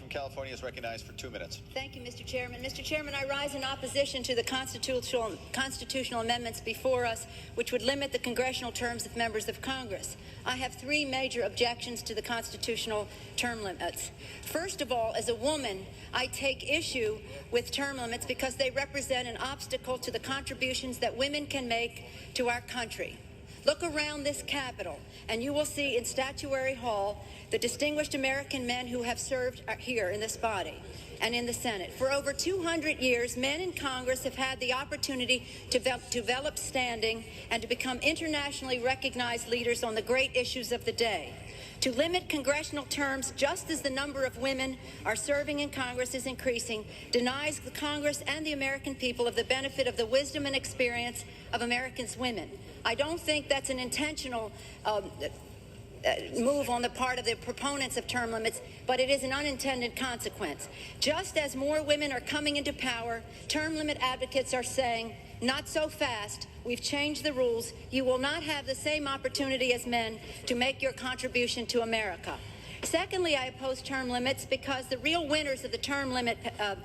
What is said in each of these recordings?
from California is recognized for 2 minutes. Thank you, Mr. Chairman. Mr. Chairman, I rise in opposition to the constitutional amendments before us, which would limit the congressional terms of members of Congress. I have three major objections to the constitutional term limits. First of all, as a woman, I take issue with term limits because they represent an obstacle to the contributions that women can make to our country. Look around this Capitol, and you will see in Statuary Hall the distinguished American men who have served here in this body and in the Senate. For over 200 years, men in Congress have had the opportunity to develop standing and to become internationally recognized leaders on the great issues of the day. To limit congressional terms just as the number of women are serving in Congress is increasing denies the Congress and the American people of the benefit of the wisdom and experience of Americans' women. I don't think that's an intentional move on the part of the proponents of term limits, but it is an unintended consequence. Just as more women are coming into power, term limit advocates are saying, not so fast. We've changed the rules. You will not have the same opportunity as men to make your contribution to America. Secondly, I oppose term limits because the real winners of the term limit,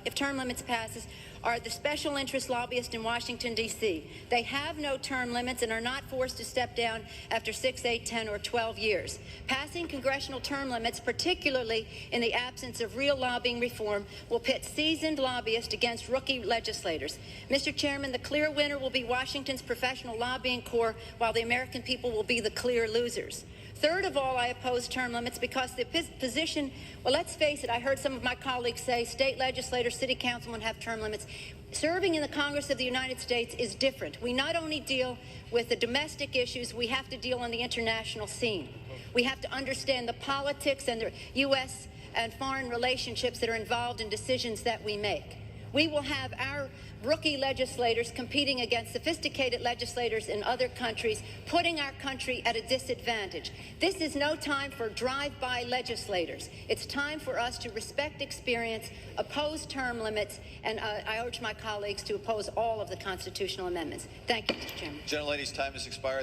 if term limits passes, are the special interest lobbyists in Washington, D.C. They have no term limits and are not forced to step down after 6, 8, 10, or 12 years. Passing congressional term limits, particularly in the absence of real lobbying reform, will pit seasoned lobbyists against rookie legislators. Mr. Chairman, the clear winner will be Washington's professional lobbying corps, while the American people will be the clear losers. Third of all, I oppose term limits because the position, well, let's face it, I heard some of my colleagues say state legislators, city councilmen have term limits. Serving in the Congress of the United States is different. We not only deal with the domestic issues, we have to deal on the international scene. We have to understand the politics and the U.S. and foreign relationships that are involved in decisions that we make. We will have our rookie legislators competing against sophisticated legislators in other countries, putting our country at a disadvantage. This is no time for drive-by legislators. It's time for us to respect experience, oppose term limits, and I urge my colleagues to oppose all of the constitutional amendments. Thank you, Mr. Chairman. Gentlelady's time has expired.